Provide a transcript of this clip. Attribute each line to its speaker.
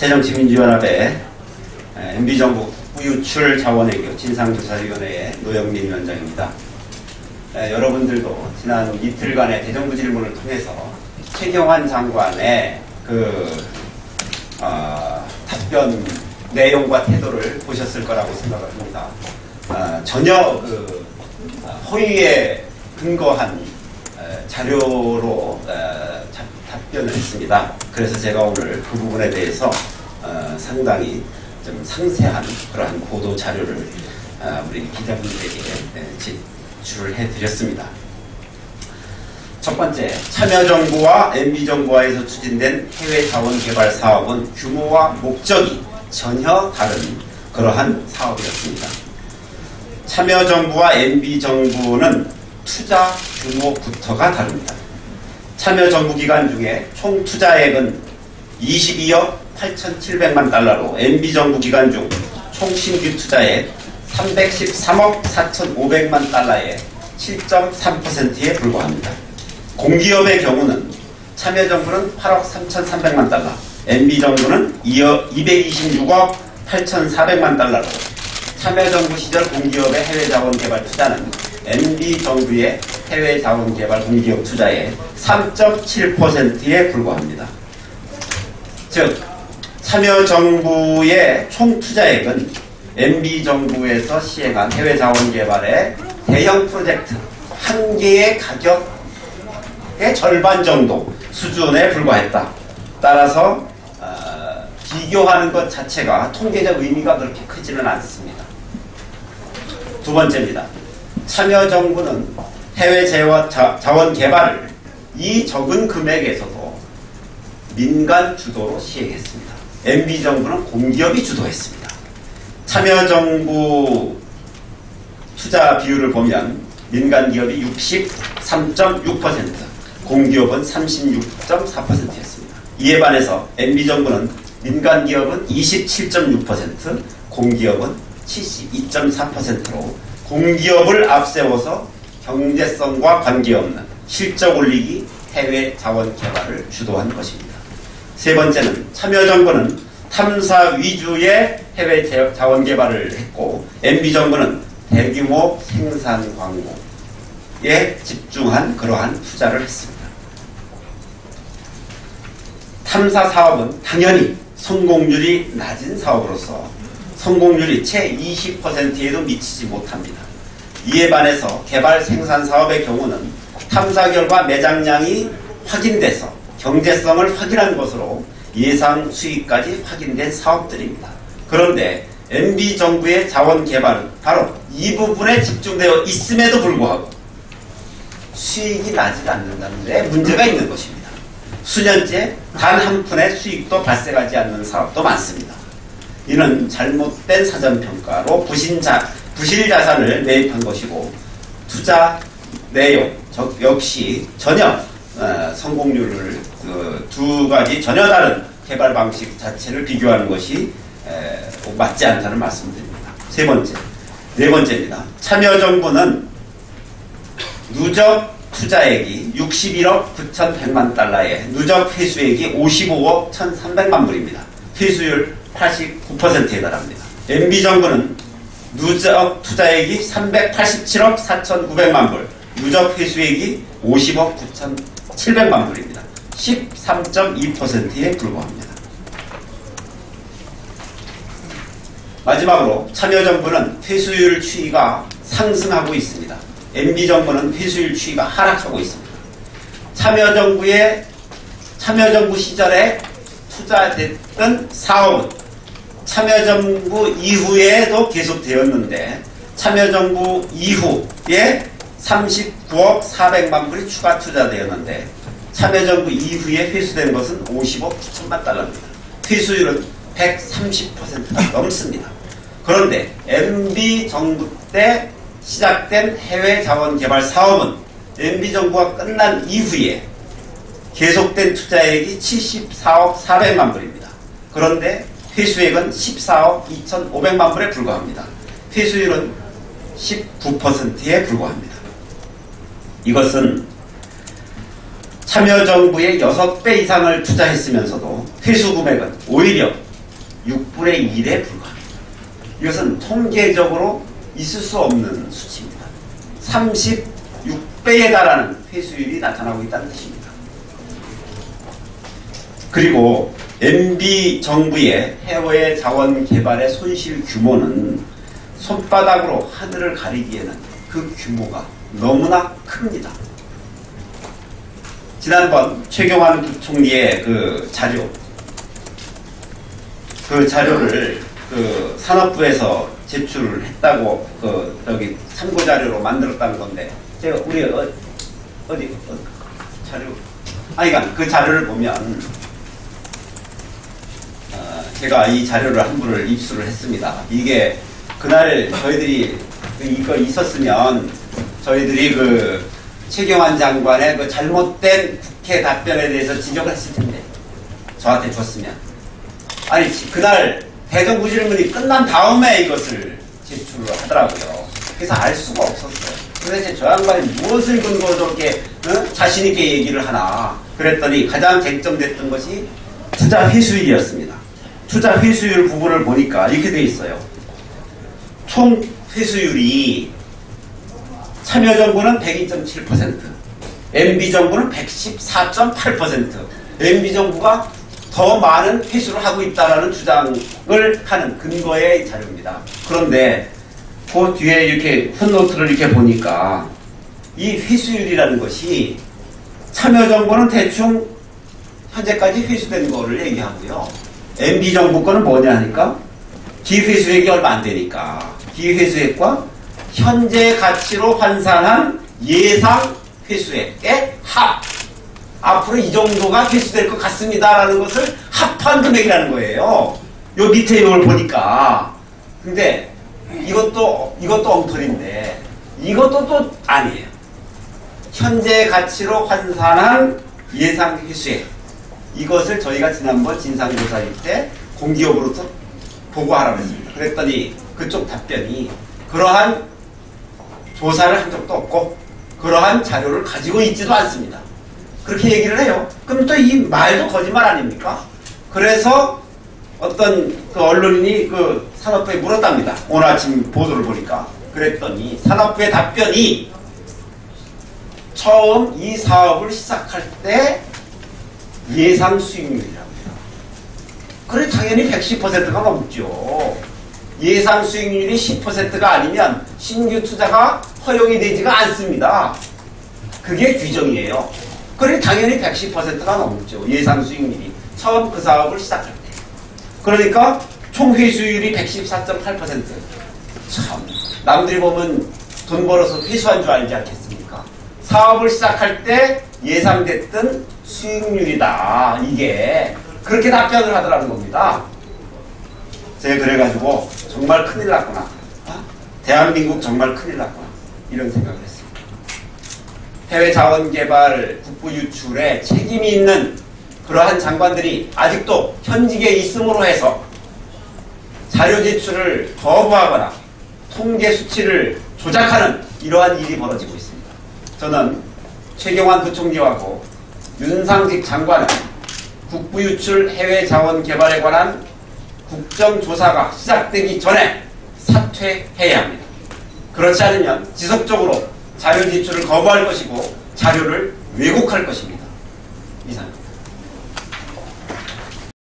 Speaker 1: 새정치민주연합의 MB정부 유출 자원외교 진상조사위원회의 노영민 위원장입니다. 여러분들도 지난 이틀간의 대정부 질문을 통해서 최경환 장관의 답변 내용과 태도를 보셨을 거라고 생각을 합니다. 전혀 허위에 근거한 자료로 답변을 했습니다. 그래서 제가 오늘 그 부분에 대해서 상당히 좀 상세한 그러한 보도 자료를 우리 기자분들에게 제출을 해드렸습니다. 첫 번째, 참여정부와 MB정부와에서 추진된 해외자원개발 사업은 규모와 목적이 전혀 다른 그러한 사업이었습니다. 참여정부와 MB정부는 투자 규모부터가 다릅니다. 참여정부 기간 중에 총 투자액은 22억 8,700만 달러로 MB정부 기간 중 총 신규 투자액 313억 4,500만 달러의 7.3%에 불과합니다. 공기업의 경우는 참여정부는 8억 3,300만 달러, MB정부는 226억 8,400만 달러로 참여정부 시절 공기업의 해외자원개발 투자는 MB정부의 해외자원개발 공기업 투자의 3.7%에 불과합니다. 즉, 참여정부의 총 투자액은 MB정부에서 시행한 해외자원개발의 대형 프로젝트 한 개의 가격의 절반 정도 수준에 불과했다. 따라서 비교하는 것 자체가 통계적 의미가 그렇게 크지는 않습니다. 두 번째입니다. 참여정부는 해외 자원 개발을 이 적은 금액에서도 민간 주도로 시행했습니다. MB정부는 공기업이 주도했습니다. 참여정부 투자 비율을 보면 민간 기업이 63.6%, 공기업은 36.4%였습니다. 이에 반해서 MB정부는 민간 기업은 27.6%, 공기업은 72.4%로 공기업을 앞세워서 경제성과 관계없는 실적 올리기 해외 자원 개발을 주도한 것입니다. 세 번째는 참여정부는 탐사 위주의 해외 자원 개발을 했고 MB정부는 대규모 생산 광고에 집중한 그러한 투자를 했습니다. 탐사 사업은 당연히 성공률이 낮은 사업으로서 성공률이 채 20%에도 미치지 못합니다. 이에 반해서 개발 생산 사업의 경우는 탐사 결과 매장량이 확인돼서 경제성을 확인한 것으로 예상 수익까지 확인된 사업들입니다. 그런데 MB정부의 자원 개발은 바로 이 부분에 집중되어 있음에도 불구하고 수익이 나지 않는다는 데 문제가 있는 것입니다. 수년째 단 한 푼의 수익도 발생하지 않는 사업도 많습니다. 이는 잘못된 사전평가로 부실 자산을 매입한 것이고 투자 내용 역시 전혀 성공률을 두 가지 전혀 다른 개발 방식 자체를 비교하는 것이 맞지 않다는 말씀드립니다. 네 번째입니다. 참여정부는 누적 투자액이 61억 9,100만 달러에 누적 회수액이 55억 1,300만 불입니다. 회수율 89%에 달합니다. MB정부는 누적 투자액이 387억 4,900만 불, 누적 회수액이 50억 9,700만 불입니다. 13.2%에 불과합니다. 마지막으로 참여정부는 회수율 추이가 상승하고 있습니다. MB정부는 회수율 추이가 하락하고 있습니다. 참여정부 시절에 투자됐던 사업은 참여정부 이후에도 계속되었는데 참여정부 이후에 39억 400만 불이 추가 투자되었는데 참여정부 이후에 회수된 것은 50억 9천만 달러입니다. 회수율은 130%가 넘습니다. 그런데 MB정부 때 시작된 해외 자원 개발 사업은 MB정부가 끝난 이후에 계속된 투자액이 74억 400만 불입니다. 그런데 회수액은 14억 2,500만 불에 불과합니다. 회수율은 19%에 불과합니다. 이것은 참여정부의 6배 이상을 투자했으면서도 회수 금액은 오히려 6분의 1에 불과합니다. 이것은 통계적으로 있을 수 없는 수치입니다. 36배에 달하는 회수율이 나타나고 있다는 뜻입니다. 그리고 MB 정부의 해외 자원 개발의 손실 규모는 손바닥으로 하늘을 가리기에는 그 규모가 너무나 큽니다. 지난번 최경환 부총리의 그 자료를 그 산업부에서 제출을 했다고 저기 참고 자료로 만들었다는 건데 제가 우리 어디 자료 그러니까 그 자료를 보면 제가 이 자료를 한 부를 입수를 했습니다. 이게 그날 저희들이 이거 있었으면 저희들이 그 최경환 장관의 그 잘못된 국회 답변에 대해서 지적을 했을 텐데 저한테 줬으면 아니 그날 대정부 질문이 끝난 다음에 이것을 제출을 하더라고요. 그래서 알 수가 없었어요. 도대체 저 양반이 무엇을 근거로 저렇게 자신있게 얘기를 하나 그랬더니 가장 쟁점됐던 것이 투자 회수율이었습니다. 투자 회수율 부분을 보니까 이렇게 돼 있어요. 총 회수율이 참여정부는 102.7%, MB정부는 114.8%, MB정부가 더 많은 회수를 하고 있다는 주장을 하는 근거의 자료입니다. 그런데 그 뒤에 이렇게 풋노트를 이렇게 보니까 이 회수율이라는 것이 참여정부는 대충 현재까지 회수된 거를 얘기하고요. MB정부 거는 뭐냐 하니까 기회수액이 얼마 안 되니까 기회수액과 현재 가치로 환산한 예상 회수액의 합. 앞으로 이 정도가 회수될 것 같습니다라는 것을 합한 금액이라는 거예요. 요 밑에 이걸 보니까. 근데 이것도 엉터리인데 이것도 또 아니에요. 현재 가치로 환산한 예상 회수액. 이것을 저희가 지난번 진상조사일 때 공기업으로부터 보고하라고 했습니다. 그랬더니 그쪽 답변이 그러한 조사를 한 적도 없고 그러한 자료를 가지고 있지도 않습니다. 그렇게 얘기를 해요. 그럼 또 이 말도 거짓말 아닙니까? 그래서 어떤 그 언론인이 그 산업부에 물었답니다. 오늘 아침 보도를 보니까. 그랬더니 산업부의 답변이 처음 이 사업을 시작할 때 예상 수익률이라고 해요. 그래 당연히 110%가 넘죠. 예상 수익률이 10%가 아니면 신규 투자가 허용이 되지가 않습니다. 그게 규정이에요. 그래 당연히 110%가 넘죠. 예상 수익률이. 처음 그 사업을 시작할 때. 그러니까 총 회수율이 114.8%. 참 남들이 보면 돈 벌어서 회수한 줄 알지 않겠습니까? 사업을 시작할 때 예상됐던 수익률이다. 이게 그렇게 답변을 하더라는 겁니다. 제가 그래가지고 정말 큰일 났구나. 대한민국 정말 큰일 났구나. 이런 생각을 했습니다. 해외 자원개발 국부 유출에 책임이 있는 그러한 장관들이 아직도 현직에 있음으로 해서 자료 제출을 거부하거나 통계 수치를 조작하는 이러한 일이 벌어지고 있습니다. 저는 최경환 부총리하고 윤상직 장관은 국부 유출 해외 자원 개발에 관한 국정조사가 시작되기 전에 사퇴해야 합니다. 그렇지 않으면 지속적으로 자료 제출을 거부할 것이고 자료를 왜곡할 것입니다.